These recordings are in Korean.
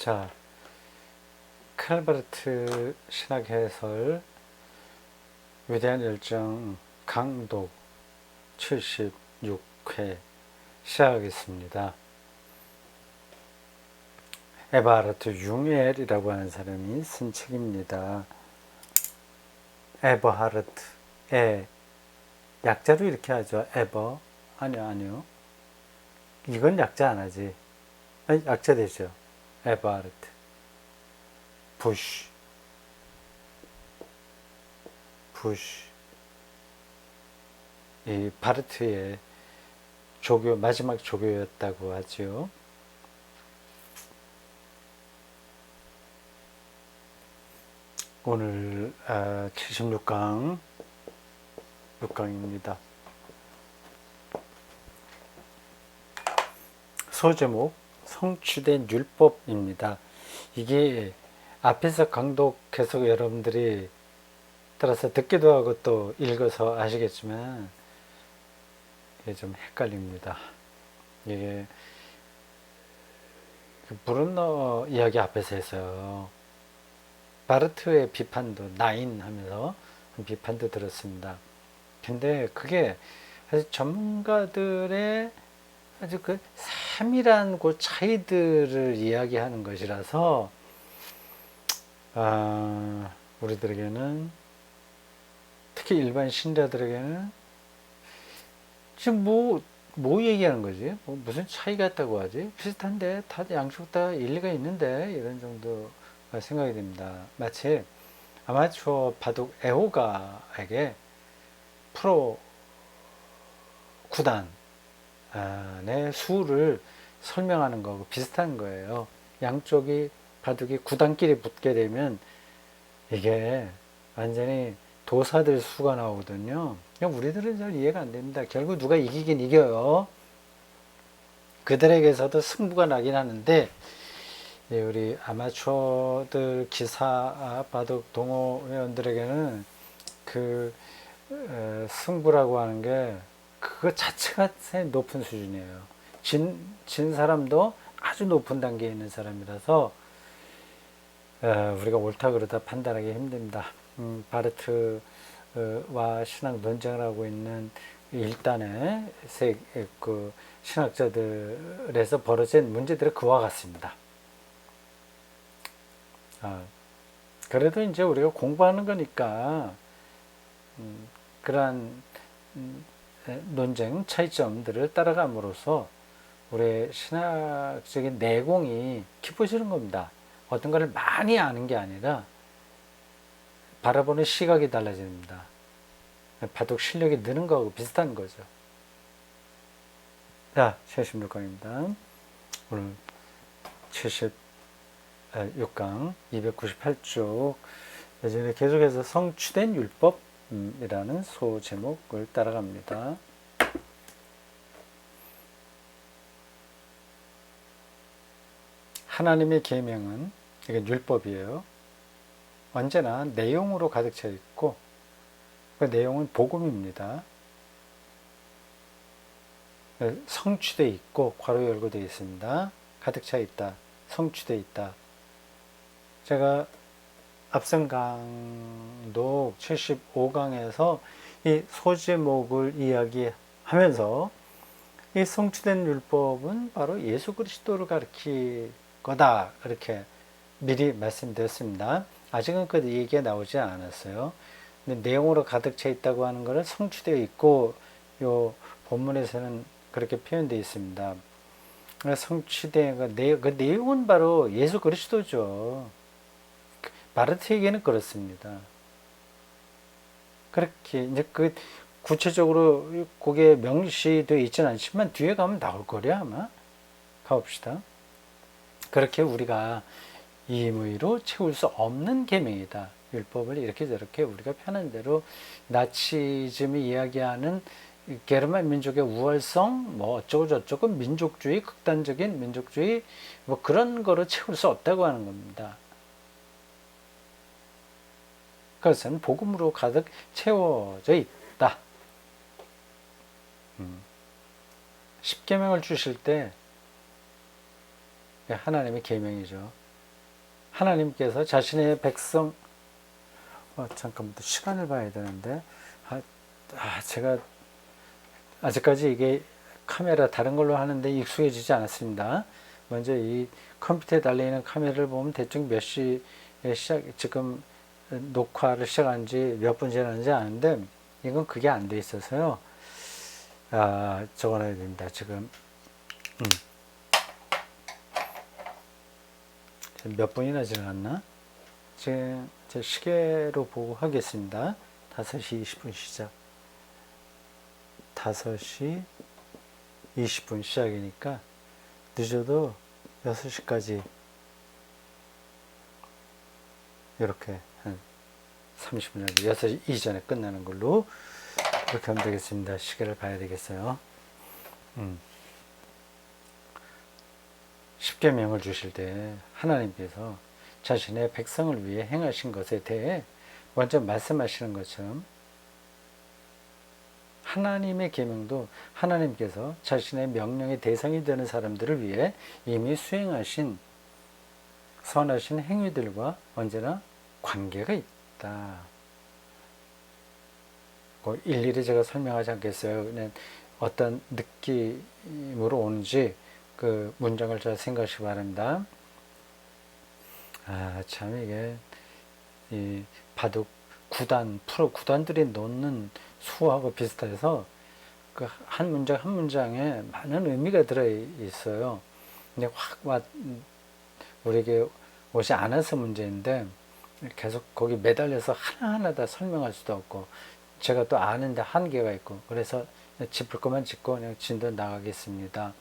자, 칼바르트 신학 해설 위대한 열정 강독 76회 시작하겠습니다. 에버하르트 융엘이라고 하는 사람이 쓴 책입니다. 에버하르트, 약자로 이렇게 하죠. 에버, 아니요. 이건 약자 안 하지. 아니, 약자 되죠. 에버하르트, 부쉬, 이 바르트의 조교, 마지막 조교였다고 하죠. 오늘 76강 6강입니다. 소제목 성취된 율법입니다. 이게 앞에서 강독 계속 여러분들이 따라서 듣기도 하고 또 읽어서 아시겠지만 이게 좀 헷갈립니다. 이게 브룬너 이야기 앞에서 해서요. 바르트의 비판도 나인 하면서 비판도 들었습니다. 근데 그게 아주 전문가들의 아주 그 세밀한 그 차이들을 이야기하는 것이라서 우리들에게는 특히 일반 신자들에게는 지금 뭐 얘기하는 거지? 무슨 차이가 있다고 하지? 비슷한데 다 양쪽 다 일리가 있는데 이런 정도가 생각이 됩니다. 마치 아마추어 바둑 애호가에게 프로 구단의 수를 설명하는 거하고 비슷한 거예요. 양쪽이 바둑이 구단끼리 붙게 되면 이게 완전히 도사들 수가 나오거든요. 우리들은 잘 이해가 안 됩니다. 결국 누가 이기긴 이겨요. 그들에게서도 승부가 나긴 하는데 우리 아마추어들 기사 바둑 동호 회원들에게는 그 승부라고 하는 게 그거 자체가 높은 수준이에요. 진 사람도 아주 높은 단계에 있는 사람이라서 우리가 옳다 그러다 판단하기 힘듭니다. 바르트와 신학 논쟁을 하고 있는 일단의 그 신학자들에서 벌어진 문제들은 그와 같습니다. 그래도 이제 우리가 공부하는 거니까 그러한 논쟁 차이점들을 따라감으로써 우리의 신학적인 내공이 깊어지는 겁니다. 어떤 것을 많이 아는 게 아니라 바라보는 시각이 달라집니다. 바둑 실력이 느는 거하고 비슷한 거죠. 자, 76강입니다. 오늘 76강 298쪽 예전에 계속해서 성취된 율법이라는 소제목을 따라갑니다. 하나님의 계명은 이게 율법이에요. 언제나 내용으로 가득 차 있고 그 내용은 복음입니다. 성취되어 있고 괄호 열고 되어 있습니다. 가득 차 있다. 성취되어 있다. 제가 앞선 강독 75강에서 이 소제목을 이야기하면서 이 성취된 율법은 바로 예수 그리스도를 가리킬 거다. 이렇게 미리 말씀드렸습니다. 아직은 그 얘기가 나오지 않았어요. 근데 내용으로 가득 차 있다고 하는 것은 성취되어 있고 요 본문에서는 그렇게 표현되어 있습니다. 성취된 그 내용은 바로 예수 그리스도죠. 바르트에게는 그렇습니다. 그렇게 이제 그 구체적으로 그게 명시되어 있지는 않지만 뒤에 가면 나올 거려 아마. 가봅시다. 그렇게 우리가 임의로 채울 수 없는 계명이다. 율법을 이렇게 저렇게 우리가 편한 대로 나치즘이 이야기하는 게르만 민족의 우월성, 뭐 어쩌고 저쩌고 민족주의, 극단적인 민족주의 뭐 그런 거로 채울 수 없다고 하는 겁니다. 그것은 복음으로 가득 채워져 있다. 10계명을 주실 때 하나님의 계명이죠. 하나님께서 자신의 백성, 잠깐만, 시간을 봐야 되는데, 제가 아직까지 이게 카메라 다른 걸로 하는데 익숙해지지 않았습니다. 먼저 이 컴퓨터에 달려있는 카메라를 보면 대충 몇 시에 지금 녹화를 시작한 지 몇 분 지났는지 아는데, 이건 그게 안 돼 있어서요. 적어놔야 됩니다. 지금 몇 분이나 지나갔나? 지금 제 시계로 보고 하겠습니다. 5시 20분 시작. 5시 20분 시작이니까 늦어도 6시까지 이렇게 한 30분이라도 6시 이전에 끝나는 걸로 그렇게 하면 되겠습니다. 시계를 봐야 되겠어요. 십계명을 주실 때 하나님께서 자신의 백성을 위해 행하신 것에 대해 먼저 말씀하시는 것처럼 하나님의 계명도 하나님께서 자신의 명령의 대상이 되는 사람들을 위해 이미 수행하신 선하신 행위들과 언제나 관계가 있다. 일일이 제가 설명하지 않겠어요. 그냥 어떤 느낌으로 오는지 그 문장을 잘 생각하시기 바랍니다. 참 이게 이 바둑 구단, 프로 구단들이 놓는 수하고 비슷해서 그 한 문장 한 문장에 많은 의미가 들어 있어요. 근데 확 우리에게 오지 않아서 문제인데 계속 거기 매달려서 하나하나 다 설명할 수도 없고 제가 또 아는데 한계가 있고 그래서 짚을 것만 짚고 그냥 진도 나가겠습니다.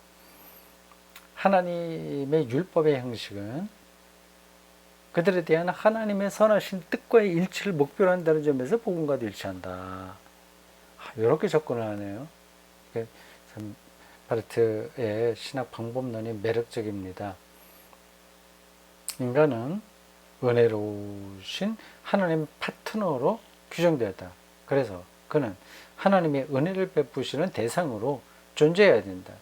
하나님의 율법의 형식은 그들에 대한 하나님의 선하신 뜻과의 일치를 목표로 한다는 점에서 복음과도 일치한다. 이렇게 접근을 하네요. 참 바르트의 신학 방법론이 매력적입니다. 인간은 은혜로우신 하나님 파트너로 규정되었다. 그래서 그는 하나님의 은혜를 베푸시는 대상으로 존재해야 된다.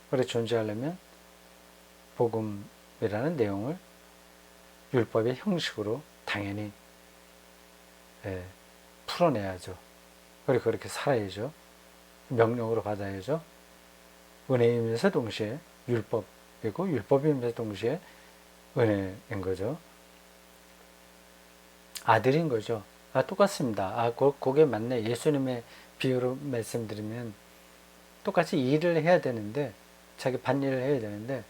그래 존재하려면 복음이라는 내용을 율법의 형식으로 당연히 풀어내야죠. 그리고 그렇게 살아야죠. 명령으로 받아야죠. 은혜이면서 동시에 율법이고 율법이면서 동시에 은혜인 거죠. 아들인 거죠. 똑같습니다. 그게 맞네. 예수님의 비유로 말씀드리면 똑같이 일을 해야 되는데 자기 밭일을 해야 되는데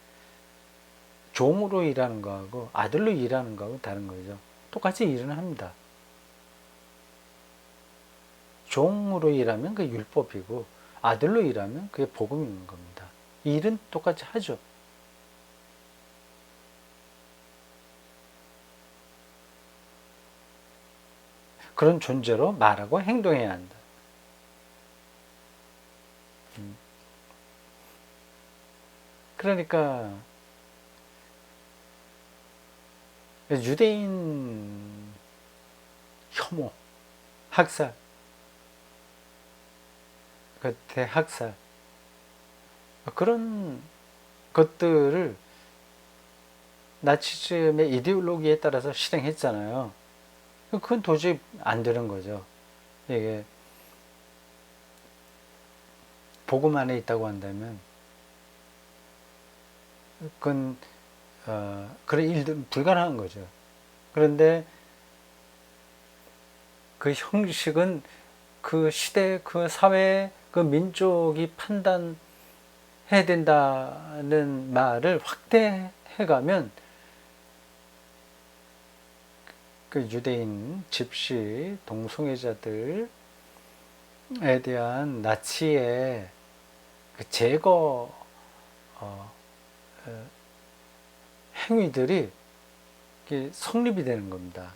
종으로 일하는 거하고 아들로 일하는 거하고 다른 거죠. 똑같이 일은 합니다. 종으로 일하면 그게 율법이고 아들로 일하면 그게 복음인 겁니다. 일은 똑같이 하죠. 그런 존재로 말하고 행동해야 한다. 그러니까 유대인 혐오, 학살, 대학살 그런 것들을 나치즘의 이데올로기에 따라서 실행했잖아요. 그건 도저히 안 되는 거죠. 이게 복음 안에 있다고 한다면 그건 그런 일들은 불가능한 거죠. 그런데 그 형식은 그 시대, 그 사회, 그 민족이 판단해야 된다는 말을 확대해가면 그 유대인, 집시, 동성애자들에 대한 나치의 그 제거 행위들이 성립이 되는 겁니다.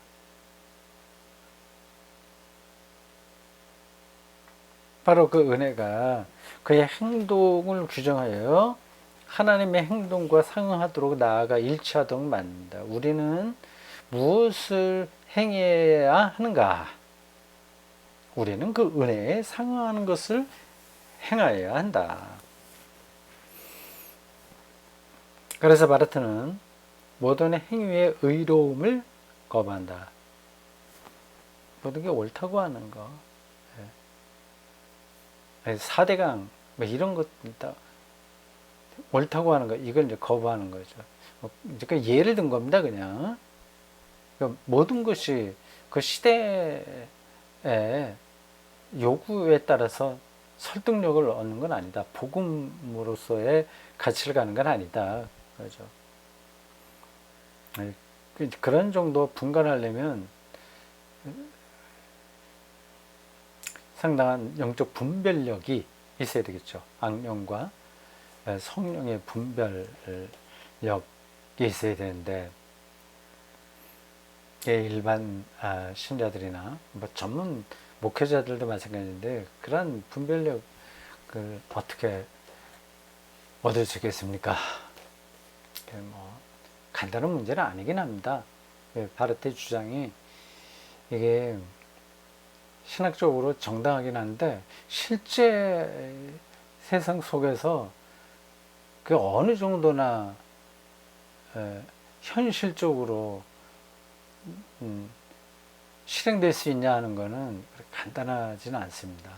바로 그 은혜가 그의 행동을 규정하여 하나님의 행동과 상응하도록 나아가 일치하도록 만든다. 우리는 무엇을 행해야 하는가? 우리는 그 은혜에 상응하는 것을 행하여야 한다. 그래서 바르트는 모든 행위의 의로움을 거부한다. 모든 게 옳다고 하는 거. 4대강 뭐 이런 것들 다 옳다고 하는 거, 이걸 이제 거부하는 거죠. 그러니까 예를 든 겁니다, 그냥. 그러니까 모든 것이 그 시대의 요구에 따라서 설득력을 얻는 건 아니다. 복음으로서의 가치를 가는 건 아니다. 그렇죠. 그런 정도 분간하려면 상당한 영적 분별력이 있어야 되겠죠. 악령과 성령의 분별력이 있어야 되는데, 일반 신자들이나 뭐 전문 목회자들도 마찬가지인데, 그런 분별력을 어떻게 얻을 수 있겠습니까? 뭐 간단한 문제는 아니긴 합니다. 바르트의 주장이 이게 신학적으로 정당하긴 한데, 실제 세상 속에서 그 어느 정도나 현실적으로 실행될 수 있냐 하는 것은 간단하지는 않습니다.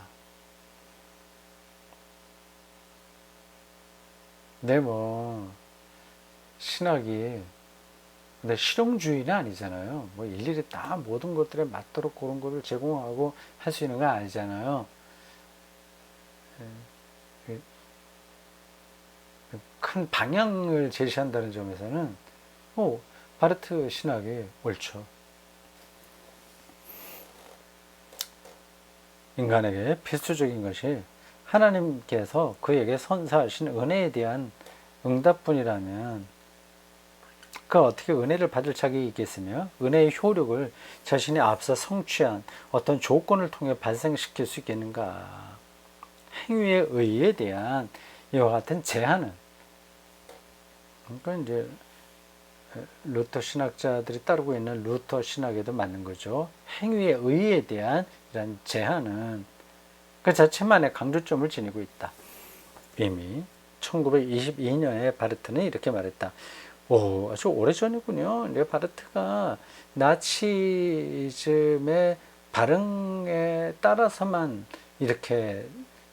근데 뭐 신학이 근데 실용주의는 아니잖아요. 뭐 일일이 다 모든 것들에 맞도록 그런 거를 제공하고 할 수 있는 건 아니잖아요. 큰 방향을 제시한다는 점에서는 바르트 신학이 옳죠. 인간에게 필수적인 것이 하나님께서 그에게 선사하신 은혜에 대한 응답뿐이라면 그 어떻게 은혜를 받을 자격이 있겠으며 은혜의 효력을 자신이 앞서 성취한 어떤 조건을 통해 발생시킬 수 있겠는가. 행위의 의에 대한 이와 같은 제한은, 그러니까 이제 루터 신학자들이 따르고 있는 루터 신학에도 맞는 거죠. 행위의 의에 대한 이런 제한은 그 자체만의 강조점을 지니고 있다. 이미 1922년에 바르트는 이렇게 말했다. 아주 오래전이군요. 바르트가 나치즘의 발흥에 따라서만 이렇게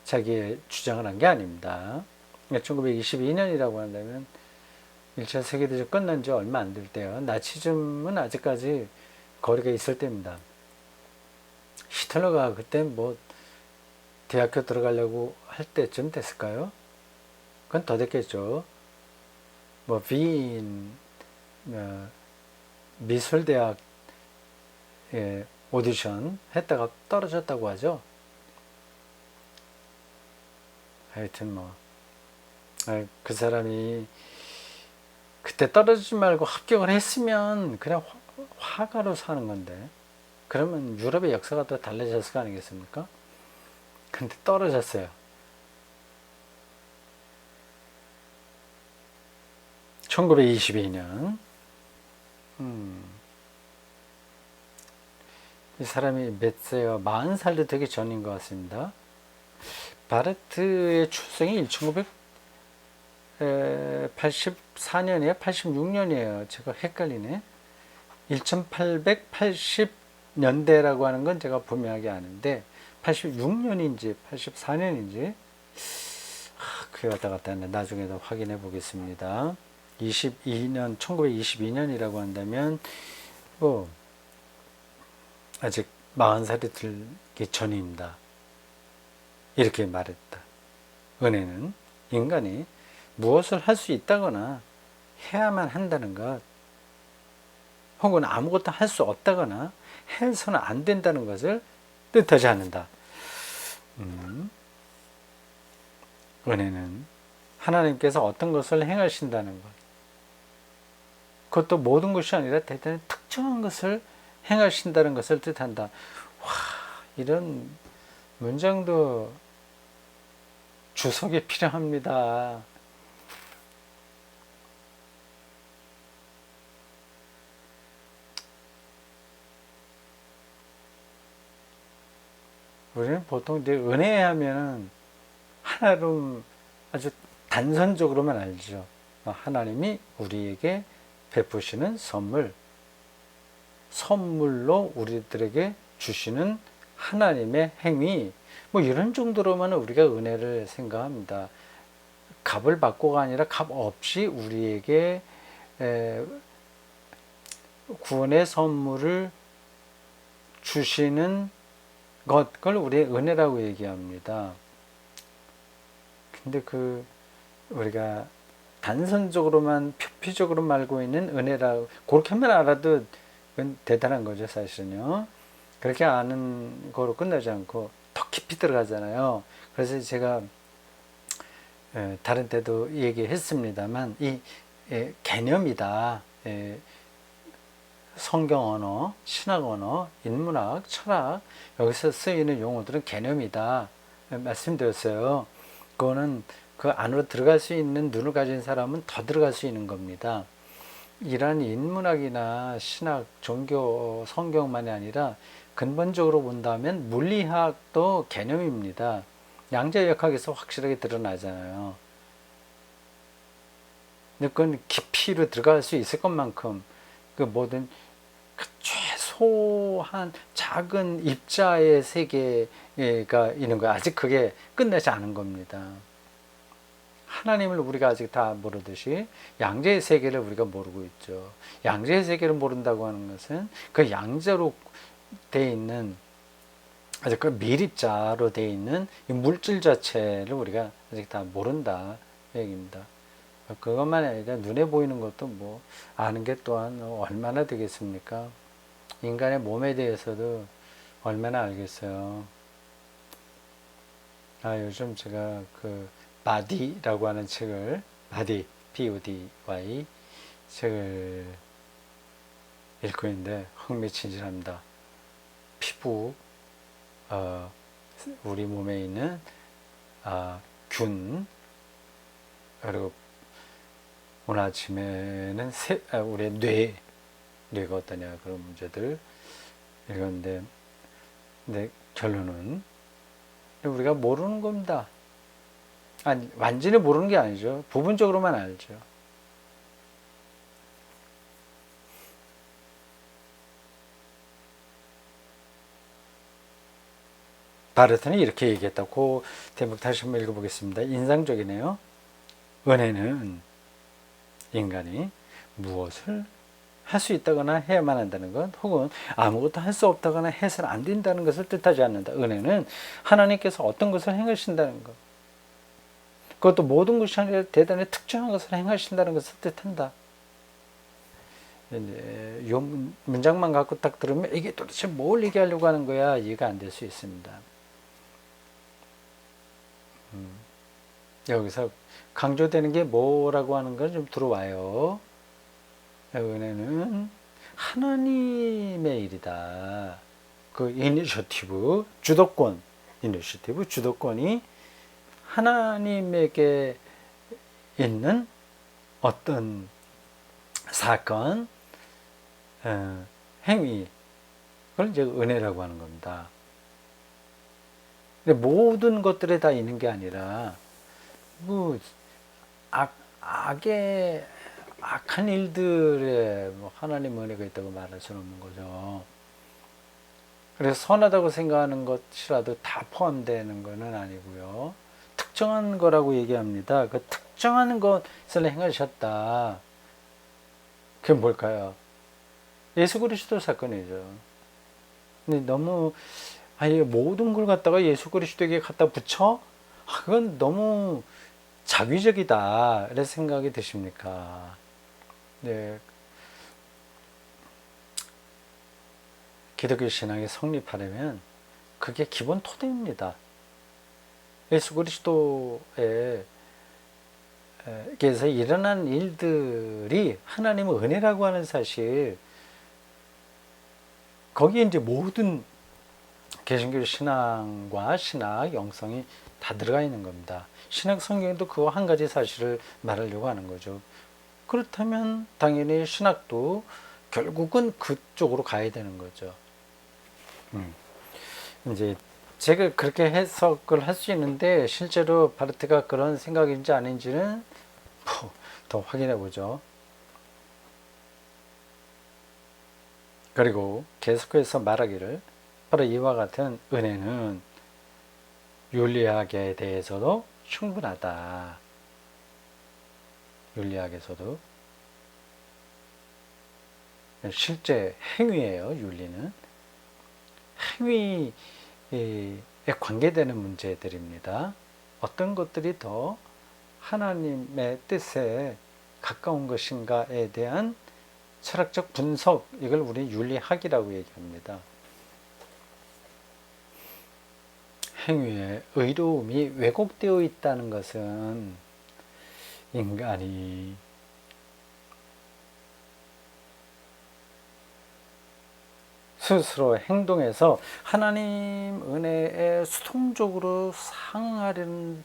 자기의 주장을 한 게 아닙니다. 1922년이라고 한다면 1차 세계대전 끝난 지 얼마 안 될 때요. 나치즘은 아직까지 거리가 있을 때입니다. 히틀러가 그때 뭐 대학교 들어가려고 할 때쯤 됐을까요? 그건 더 됐겠죠. 뭐 비인 미술대학 오디션 했다가 떨어졌다고 하죠. 하여튼 뭐 그 사람이 그때 떨어지지 말고 합격을 했으면 그냥 화가로 사는 건데, 그러면 유럽의 역사가 더 달라졌을 거 아니겠습니까? 근데 떨어졌어요. 1922년. 이 사람이 몇 세요? 40살도 되기 전인 것 같습니다. 바르트의 출생이 1984년이에요? 86년이에요? 제가 헷갈리네. 1880년대라고 하는 건 제가 분명하게 아는데 86년인지 84년인지 그게 왔다 갔다 했네. 나중에 더 확인해 보겠습니다. 1922년이라고 한다면 뭐 아직 40살이 들기 전입니다. 이렇게 말했다. 은혜는 인간이 무엇을 할 수 있다거나 해야만 한다는 것, 혹은 아무것도 할 수 없다거나 해서는 안 된다는 것을 뜻하지 않는다. 은혜는 하나님께서 어떤 것을 행하신다는 것, 그것도 모든 것이 아니라 대단히 특정한 것을 행하신다는 것을 뜻한다. 와, 이런 문장도 주석이 필요합니다. 우리는 보통 이제 은혜 하면 하나로 아주 단선적으로만 알죠. 하나님이 우리에게 베푸시는 선물로 우리들에게 주시는 하나님의 행위, 뭐 이런 정도로만 우리가 은혜를 생각합니다. 값을 받고가 아니라 값 없이 우리에게 구원의 선물을 주시는 그걸 우리의 은혜라고 얘기합니다. 근데 우리가 단선적으로만 표피적으로 알고 있는 은혜라고 그렇게만 알아도 그건 대단한 거죠, 사실은요. 그렇게 아는 거로 끝나지 않고 더 깊이 들어가잖아요. 그래서 제가 다른 때도 얘기했습니다만 이 개념이다. 성경 언어, 신학 언어, 인문학, 철학 여기서 쓰이는 용어들은 개념이다 말씀드렸어요. 그거는 그 안으로 들어갈 수 있는 눈을 가진 사람은 더 들어갈 수 있는 겁니다. 이러한 인문학이나 신학, 종교, 성경만이 아니라 근본적으로 본다면 물리학도 개념입니다. 양자역학에서 확실하게 드러나잖아요. 근데 그건 깊이로 들어갈 수 있을 것만큼 그 모든 최소한 작은 입자의 세계가 있는 거야. 아직 그게 끝나지 않은 겁니다. 하나님을 우리가 아직 다 모르듯이 양자의 세계를 우리가 모르고 있죠. 양자의 세계를 모른다고 하는 것은 그 양자로 되어 있는 아주 그 밀입자로 되어 있는 이 물질 자체를 우리가 아직 다 모른다 얘기입니다. 그것만 아니라 눈에 보이는 것도 뭐 아는 게 또한 얼마나 되겠습니까? 인간의 몸에 대해서도 얼마나 알겠어요. 요즘 제가 바디라고 하는 책을 바디 BODY 책을 읽고 있는데 흥미진진합니다. 피부 우리 몸에 있는 균 그리고 오늘 아침에는 우리의 뇌가 어떠냐 그런 문제들 읽었는데 근데 결론은 우리가 모르는 겁니다. 아니 완전히 모르는 게 아니죠. 부분적으로만 알죠. 바르트는 이렇게 얘기했다고 대목 다시 한번 읽어보겠습니다. 인상적이네요. 은혜는 인간이 무엇을 할 수 있다거나 해야만 한다는 것 혹은 아무것도 할 수 없다거나 해서는 안 된다는 것을 뜻하지 않는다. 은혜는 하나님께서 어떤 것을 행하신다는 것 그것도 모든 것이 아니라 대단히 특정한 것을 행하신다는 것을 뜻한다. 이 문장만 갖고 딱 들으면 이게 도대체 뭘 얘기하려고 하는 거야 이해가 안 될 수 있습니다. 여기서 강조되는 게 뭐라고 하는 건 좀 들어와요. 은혜는 하나님의 일이다. 그 이니셔티브, 주도권이 하나님에게 있는 어떤 사건, 행위, 그걸 이제 은혜라고 하는 겁니다. 근데 모든 것들에 다 있는 게 아니라, 악한 일들에 하나님 은혜가 있다고 말할 수는 없는 거죠. 그래서 선하다고 생각하는 것이라도 다 포함되는 것은 아니고요. 특정한 거라고 얘기합니다. 그 특정한 것을 행하셨다. 그게 뭘까요? 예수 그리스도 사건이죠. 근데 너무 모든 걸 갖다가 예수 그리스도에게 갖다 붙여? 그건 너무 자기적이다. 이런 생각이 드십니까? 네. 기독교 신앙이 성립하려면 그게 기본 토대입니다. 예수 그리스도에게서 일어난 일들이 하나님의 은혜라고 하는 사실, 거기에 이제 모든 개신교 신앙과 신학, 영성이 다 들어가 있는 겁니다. 신학 성경에도 그거 한 가지 사실을 말하려고 하는 거죠. 그렇다면 당연히 신학도 결국은 그쪽으로 가야 되는 거죠. 이제 제가 그렇게 해석을 할 수 있는데 실제로 바르트가 그런 생각인지 아닌지는 더 확인해 보죠. 그리고 계속해서 말하기를 바로 이와 같은 은혜는 윤리학에 대해서도 충분하다. 윤리학에서도 실제 행위예요. 윤리는 행위에 관계되는 문제들입니다. 어떤 것들이 더 하나님의 뜻에 가까운 것인가에 대한 철학적 분석, 이걸 우리 윤리학이라고 얘기합니다. 행위의 의로움이 왜곡되어 있다는 것은 인간이 스스로 행동해서 하나님 은혜에 수동적으로 상응하려고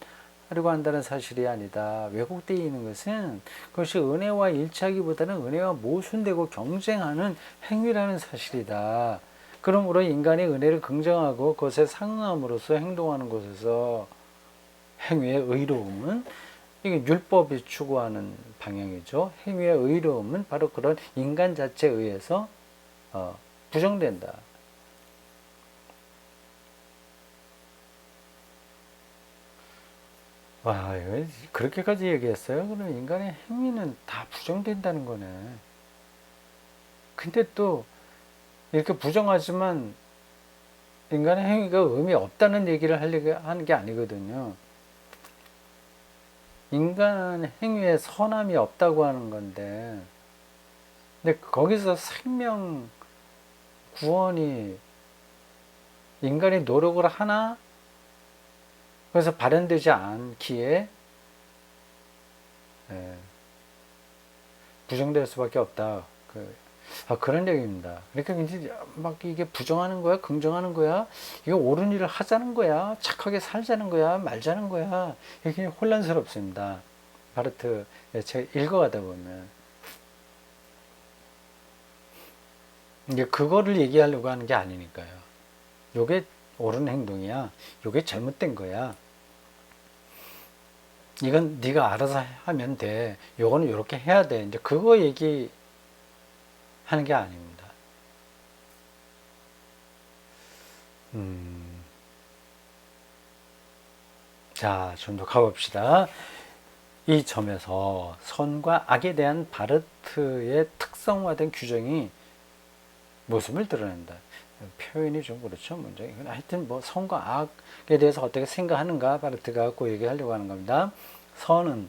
한다는 사실이 아니다. 왜곡되어 있는 것은 그것이 은혜와 일치하기보다는 은혜와 모순되고 경쟁하는 행위라는 사실이다. 그러므로 인간이 은혜를 긍정하고 그것에 상응함으로써 행동하는 것에서 행위의 의로움은, 이게 율법이 추구하는 방향이죠. 행위의 의로움은 바로 그런 인간 자체에 의해서 부정된다. 와, 이거 그렇게까지 얘기했어요? 그럼 인간의 행위는 다 부정된다는 거네. 근데 또 이렇게 부정하지만 인간의 행위가 의미 없다는 얘기를 하려고 하는 게 아니거든요. 인간 행위에 선함이 없다고 하는 건데, 근데 거기서 생명 구원이 인간이 노력을 하나? 그래서 발현되지 않기에 부정될 수밖에 없다. 그런 얘기입니다. 그러니까 이제 막 이게 부정하는 거야, 긍정하는 거야, 이게 옳은 일을 하자는 거야, 착하게 살자는 거야, 말자는 거야, 이게 혼란스럽습니다. 바르트의 책 읽어가다 보면 이제 그거를 얘기하려고 하는 게 아니니까요. 요게 옳은 행동이야, 요게 잘못된 거야, 이건 네가 알아서 하면 돼, 요거는 이렇게 해야 돼, 이제 그거 얘기하는 게 아닙니다. 자, 좀 더 가봅시다. 이 점에서 선과 악에 대한 바르트의 특성화된 규정이 모습을 드러낸다. 표현이 좀 그렇죠, 문제. 하여튼 뭐 선과 악에 대해서 어떻게 생각하는가 바르트가 갖고 얘기하려고 하는 겁니다. 선은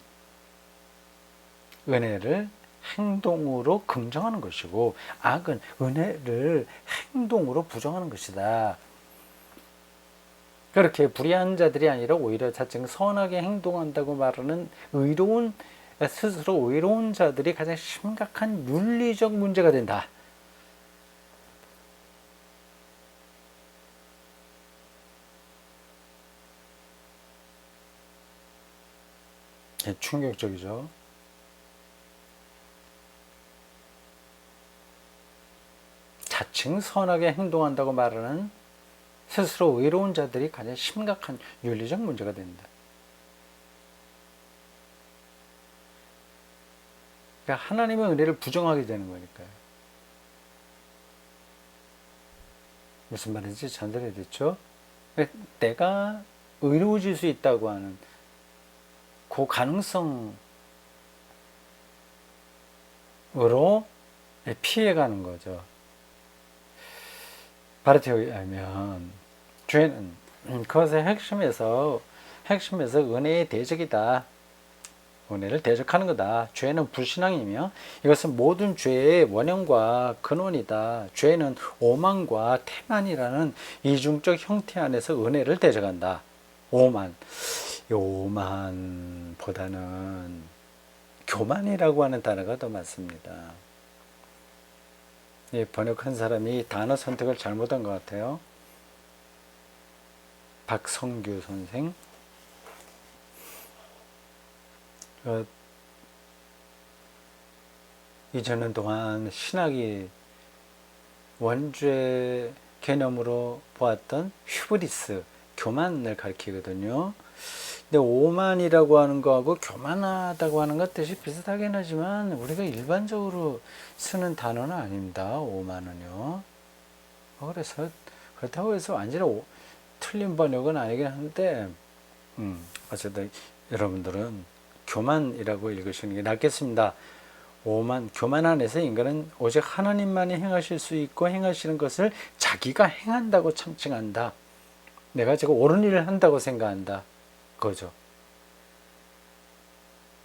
은혜를 행동으로 긍정하는 것이고, 악은 은혜를 행동으로 부정하는 것이다. 그렇게 불의한 자들이 아니라 오히려 자칭 선하게 행동한다고 말하는 스스로 의로운 자들이 가장 심각한 윤리적 문제가 된다. 충격적이죠. 자칭 선하게 행동한다고 말하는 스스로 의로운 자들이 가장 심각한 윤리적 문제가 된다. 그러니까 하나님의 은혜를 부정하게 되는 거니까요. 무슨 말인지 전달해 됐죠? 내가 의로워질 수 있다고 하는 그 가능성으로 피해가는 거죠. 바르트에 의하면 죄는 그것의 핵심에서 은혜의 대적이다. 은혜를 대적하는 거다. 죄는 불신앙이며 이것은 모든 죄의 원형과 근원이다. 죄는 오만과 태만이라는 이중적 형태 안에서 은혜를 대적한다. 오만보다는 교만이라고 하는 단어가 더 맞습니다. 번역한 사람이 단어 선택을 잘못한 것 같아요. 박성규 선생. 이전은 동안 신학이 원죄 개념으로 보았던 휴브리스, 교만을 가리키거든요. 근데 오만이라고 하는 거하고 교만하다고 하는 것 뜻이 비슷하긴 하지만 우리가 일반적으로 쓰는 단어는 아닙니다. 오만은요. 그래서 그렇다고 해서 완전히 틀린 번역은 아니긴 한데 어쨌든 여러분들은 교만이라고 읽으시는 게 낫겠습니다. 오만, 교만 안에서 인간은 오직 하나님만이 행하실 수 있고 행하시는 것을 자기가 행한다고 참칭한다. 내가 제가 옳은 일을 한다고 생각한다. 그거죠.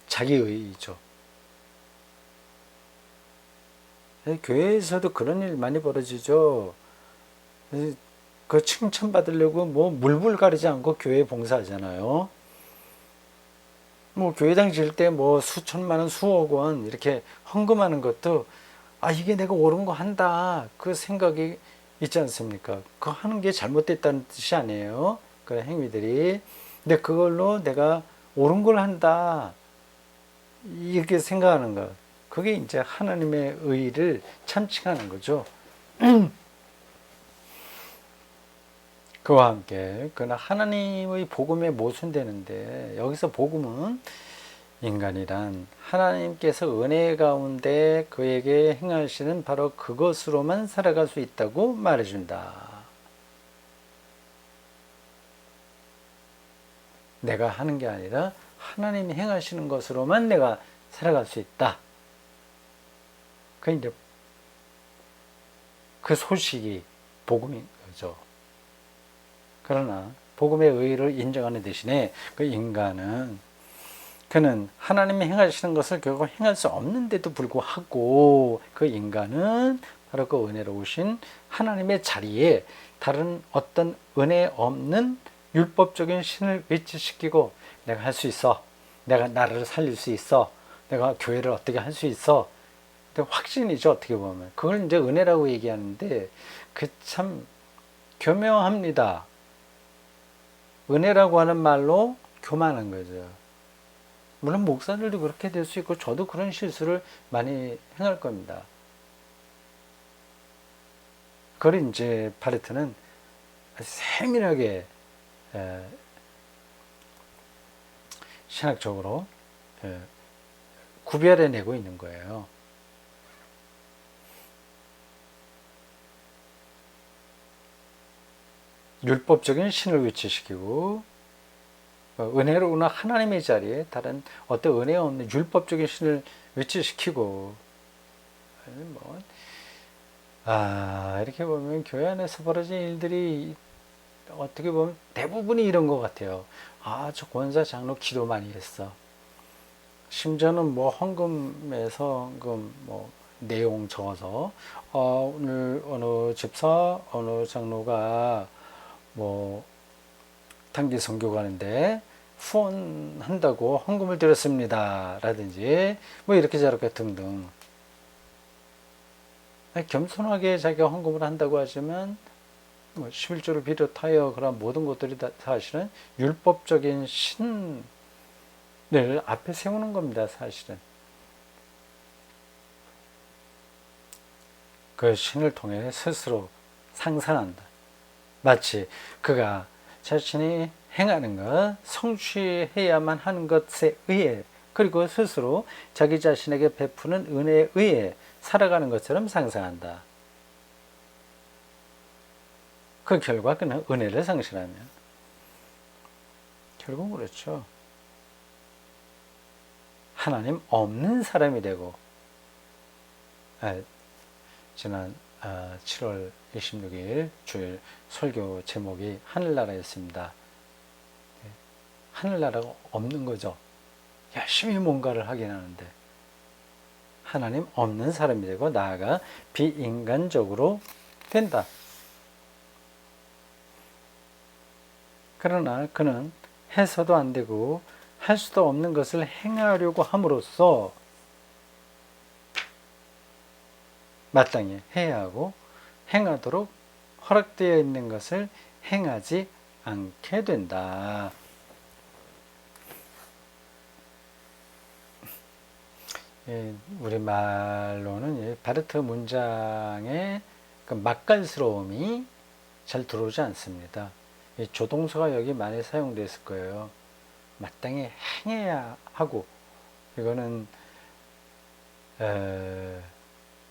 자기의이죠. 교회에서도 그런 일 많이 벌어지죠. 그 칭찬받으려고 뭐 물불 가리지 않고 교회 봉사하잖아요. 뭐 교회당 지을 때 뭐 수천만 원, 수억 원 이렇게 헌금하는 것도 이게 내가 옳은 거 한다. 그 생각이 있지 않습니까? 그거 하는 게 잘못됐다는 뜻이 아니에요. 그 행위들이. 근데 그걸로 내가 옳은 걸 한다. 이렇게 생각하는 것. 그게 이제 하나님의 의를 참칭하는 거죠. 그와 함께 그러나 하나님의 복음에 모순되는데 여기서 복음은 인간이란 하나님께서 은혜 가운데 그에게 행하시는 바로 그것으로만 살아갈 수 있다고 말해준다. 내가 하는 게 아니라 하나님이 행하시는 것으로만 내가 살아갈 수 있다. 그 이제 그 소식이 복음인 거죠. 그러나 복음의 의의를 인정하는 대신에 그 인간은 그는 하나님이 행하시는 것을 결국 행할 수 없는데도 불구하고 그 인간은 바로 그 은혜로우신 하나님의 자리에 다른 어떤 은혜 없는 율법적인 신을 위치시키고 내가 할 수 있어. 내가 나라를 살릴 수 있어. 내가 교회를 어떻게 할 수 있어. 확신이죠. 어떻게 보면. 그걸 이제 은혜라고 얘기하는데 그 참 교묘합니다. 은혜라고 하는 말로 교만한 거죠. 물론 목사들도 그렇게 될 수 있고 저도 그런 실수를 많이 행할 겁니다. 그걸 이제 바르트는 세밀하게 신학적으로 구별해내고 있는 거예요. 율법적인 신을 위치시키고 은혜로운 하나님의 자리에 다른 어떤 은혜 없는 율법적인 신을 위치시키고 이렇게 보면 교회 안에서 벌어진 일들이 어떻게 보면 대부분이 이런 것 같아요. 저 권사 장로 기도 많이 했어. 심지어는 뭐 헌금에서 뭐 내용 적어서 오늘 어느 집사 어느 장로가 뭐 단기 선교 가는데 후원한다고 헌금을 드렸습니다. 라든지 뭐 이렇게 저렇게 등등 겸손하게 자기가 헌금을 한다고 하지만 뭐 11조를 비롯하여 그런 모든 것들이 다 사실은 율법적인 신을 앞에 세우는 겁니다. 사실은 그 신을 통해 스스로 상상한다. 마치 그가 자신이 행하는 것, 성취해야만 하는 것에 의해 그리고 스스로 자기 자신에게 베푸는 은혜에 의해 살아가는 것처럼 상상한다. 그 결과 그는 은혜를 상실하면 결국 그렇죠. 하나님 없는 사람이 되고 지난 7월 26일 주일 설교 제목이 하늘나라였습니다. 하늘나라가 없는 거죠. 열심히 뭔가를 하긴 하는데 하나님 없는 사람이 되고 나아가 비인간적으로 된다. 그러나 그는 해서도 안 되고 할 수도 없는 것을 행하려고 함으로써 마땅히 해야 하고 행하도록 허락되어 있는 것을 행하지 않게 된다. 우리 말로는 바르트 문장의 그 맛깔스러움이 잘 들어오지 않습니다. 조동사가 여기 많이 사용됐을 거예요. 마땅히 행해야 하고, 이거는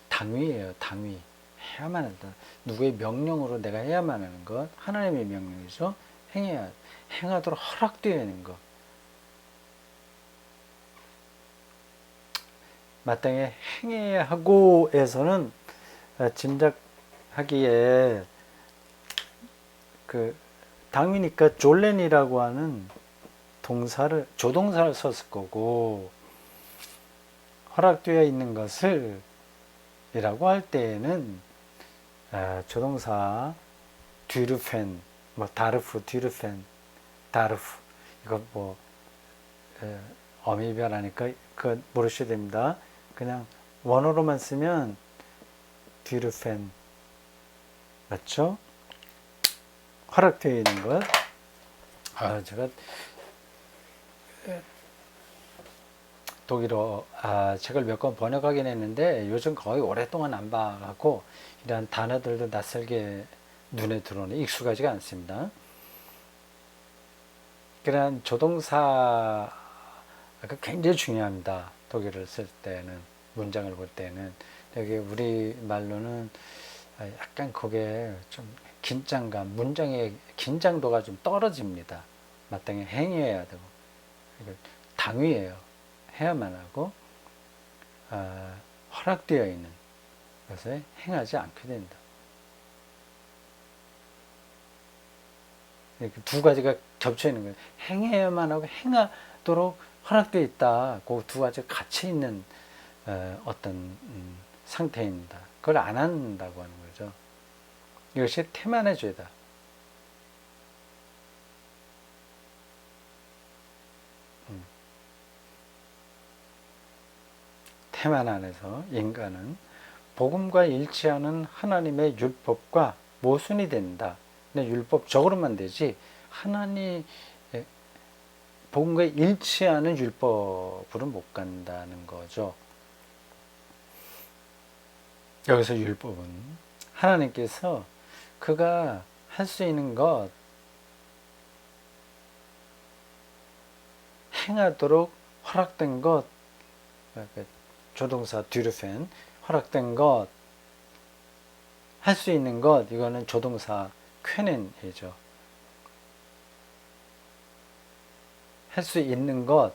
당위예요. 당위. 해야만 한다. 누구의 명령으로 내가 해야만 하는 것, 하나님의 명령이죠. 행하도록 허락되어 있는 것. 마땅히 행해야 하고에서는 짐작하기에 그 당위니까 졸렌이라고 하는 조동사를 썼을 거고, 허락되어 있는 것을 이라고 할 때에는 조동사 뒤르펜, 다르프, 뒤르펜, 다르프, 이거 어미별하니까 그거 모르셔야 됩니다. 그냥 원어로만 쓰면 뒤르펜, 맞죠? 허락되어 있는 것. 제가 독일어 책을 몇 권 번역하긴 했는데 요즘 거의 오랫동안 안 봐갖고 이런 단어들도 낯설게 눈에 들어오네. 익숙하지가 않습니다. 그런 조동사가 굉장히 중요합니다. 독일어를 쓸 때는, 문장을 볼 때는. 여기 우리 말로는 약간 그게 좀 긴장감, 문장의 긴장도가 좀 떨어집니다. 마땅히 행해야 되고, 이거 당위예요. 해야만 하고, 허락되어 있는 것을 행하지 않게 된다. 이렇게 두 가지가 겹쳐 있는 거예요. 행해야만 하고 행하도록 허락되어 있다. 그 두 가지가 같이 있는 어떤 상태입니다. 그걸 안 한다고 하는 거죠. 이것이 태만의 죄다. 태만 안에서 인간은 복음과 일치하는 하나님의 율법과 모순이 된다. 근데 율법적으로만 되지 하나님 복음과 일치하는 율법으로 못 간다는 거죠. 여기서 율법은 하나님께서 그가 할 수 있는 것, 행하도록 허락된 것, 조동사 뒤르펜, 허락된 것, 할 수 있는 것, 이거는 조동사 쾌넨이죠. 할 수 있는 것,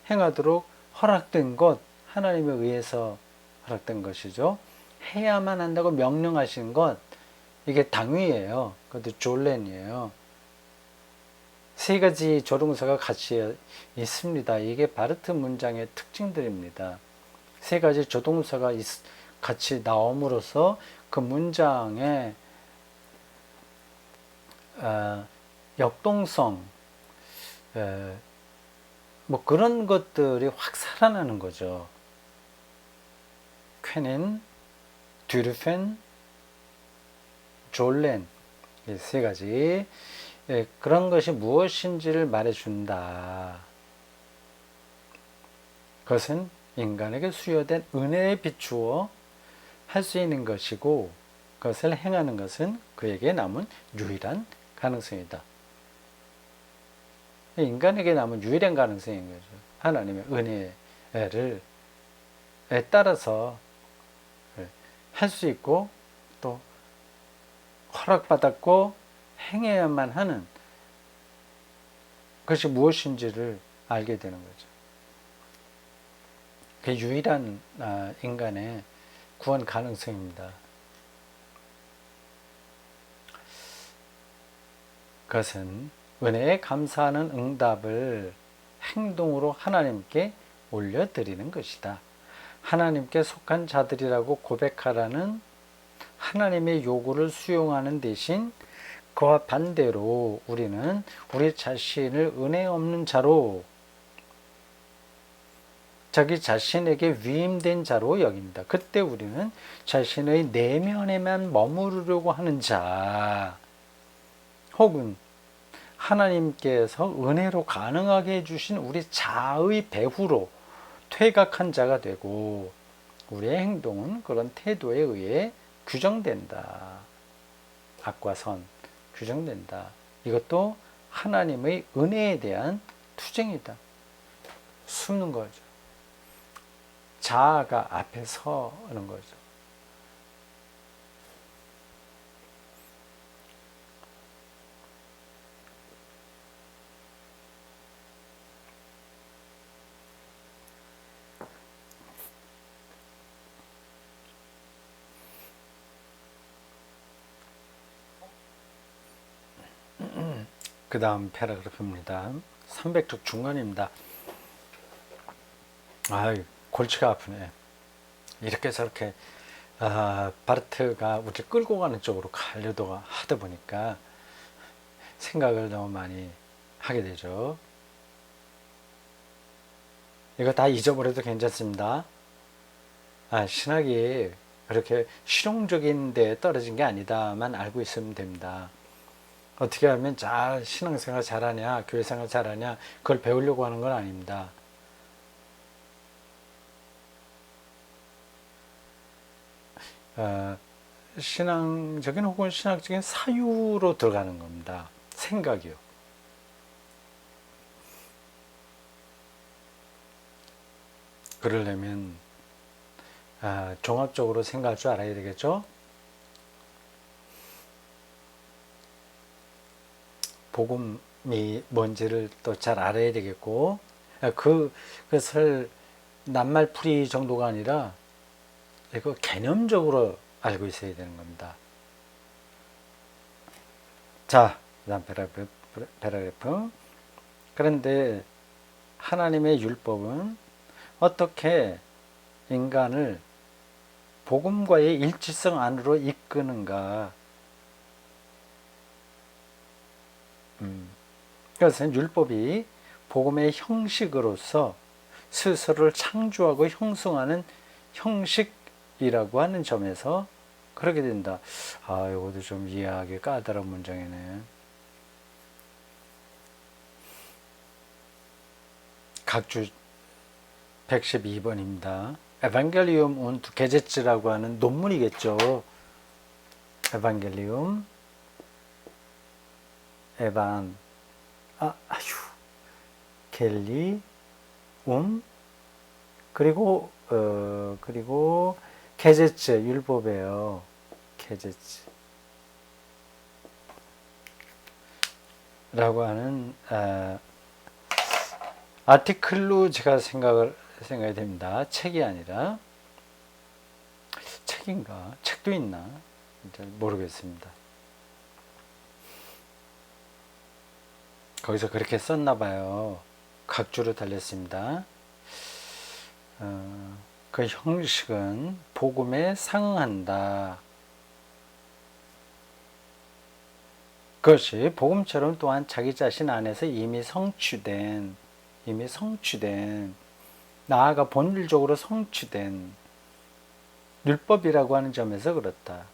행하도록 허락된 것, 하나님에 의해서 허락된 것이죠. 해야만 한다고 명령하신 것, 이게 당위예요. 그것도 졸렌이에요. 세 가지 조동사가 같이 있습니다. 이게 바르트 문장의 특징들입니다. 세 가지 조동사가 같이 나옴으로써 그 문장의 역동성, 그런 것들이 확 살아나는 거죠. 쾌넨, 뒤르펜, 졸렌, 이 세 가지. 그런 것이 무엇인지를 말해준다. 그것은 인간에게 수여된 은혜에 비추어 할 수 있는 것이고, 그것을 행하는 것은 그에게 남은 유일한 가능성이다. 인간에게 남은 유일한 가능성인 거죠. 하나님의 은혜를 따라서 할 수 있고, 또 허락받았고 행해야만 하는 것이 무엇인지를 알게 되는 거죠. 그 유일한 인간의 구원 가능성입니다. 그것은 은혜에 감사하는 응답을 행동으로 하나님께 올려드리는 것이다. 하나님께 속한 자들이라고 고백하라는 하나님의 요구를 수용하는 대신 그와 반대로 우리는 우리 자신을 은혜 없는 자로, 자기 자신에게 위임된 자로 여깁니다. 그때 우리는 자신의 내면에만 머무르려고 하는 자, 혹은 하나님께서 은혜로 가능하게 해주신 우리 자의 배후로 퇴각한 자가 되고, 우리의 행동은 그런 태도에 의해 규정된다. 악과 선 규정된다. 이것도 하나님의 은혜에 대한 투쟁이다. 숨는 거죠. 자아가 앞에 서는 거죠. 그 다음 패러그래프입니다. 300쪽 중간입니다. 골치가 아프네. 이렇게 저렇게 바르트가 우리 끌고 가는 쪽으로 가려고 하다 보니까 생각을 너무 많이 하게 되죠. 이거 다 잊어버려도 괜찮습니다. 신학이 그렇게 실용적인 데 떨어진 게 아니다만 알고 있으면 됩니다. 어떻게 하면 잘 신앙생활 잘하냐, 교회생활 잘하냐, 그걸 배우려고 하는 건 아닙니다. 신앙적인 혹은 신학적인 사유로 들어가는 겁니다. 생각이요. 그러려면 종합적으로 생각할 줄 알아야 되겠죠. 복음이 뭔지를 또 잘 알아야 되겠고, 그것을 낱말풀이 정도가 아니라 이거 개념적으로 알고 있어야 되는 겁니다. 자, 그 다음 패러그래프. 그런데 하나님의 율법은 어떻게 인간을 복음과의 일치성 안으로 이끄는가? 그것은 율법이 복음의 형식으로서 스스로를 창조하고 형성하는 형식이라고 하는 점에서 그렇게 된다. 이것도 좀 이해하기 까다로운 문장이네. 각주 112번입니다. 에반겔리움 und 게제츠라고 하는 논문이겠죠. 에반겔리움 겔리 그리고 게제츠 율법이에요. 게제츠 라고 하는 아티클로 제가 생각이 됩니다. 책이 아니라 책인가? 책도 있나? 모르겠습니다. 거기서 그렇게 썼나 봐요. 각주로 달렸습니다. 그 형식은 복음에 상응한다. 그것이 복음처럼 또한 자기 자신 안에서 이미 성취된 나아가 본질적으로 성취된 율법이라고 하는 점에서 그렇다.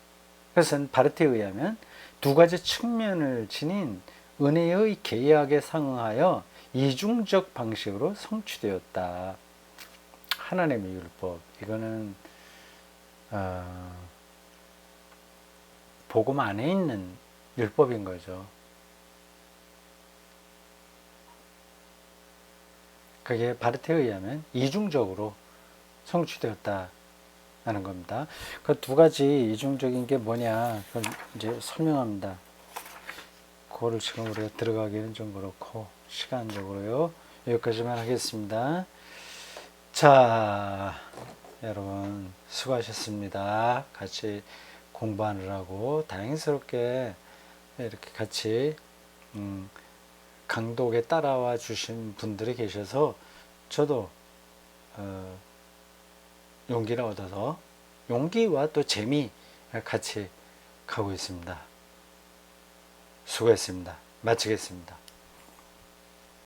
그것은 바르트에 의하면 두 가지 측면을 지닌 은혜의 계약에 상응하여 이중적 방식으로 성취되었다. 하나님의 율법, 이거는 복음 안에 있는 율법인 거죠. 그게 바르트에 의하면 이중적으로 성취되었다는 겁니다. 그 두 가지 이중적인 게 뭐냐, 그걸 이제 설명합니다. 그거를 지금 우리가 들어가기는 좀 그렇고 시간적으로요. 여기까지만 하겠습니다. 자, 여러분 수고하셨습니다. 같이 공부하느라고 다행스럽게 이렇게 같이 강독에 따라와 주신 분들이 계셔서 저도 용기를 얻어서 용기와 또 재미 같이 가고 있습니다. 수고했습니다. 마치겠습니다.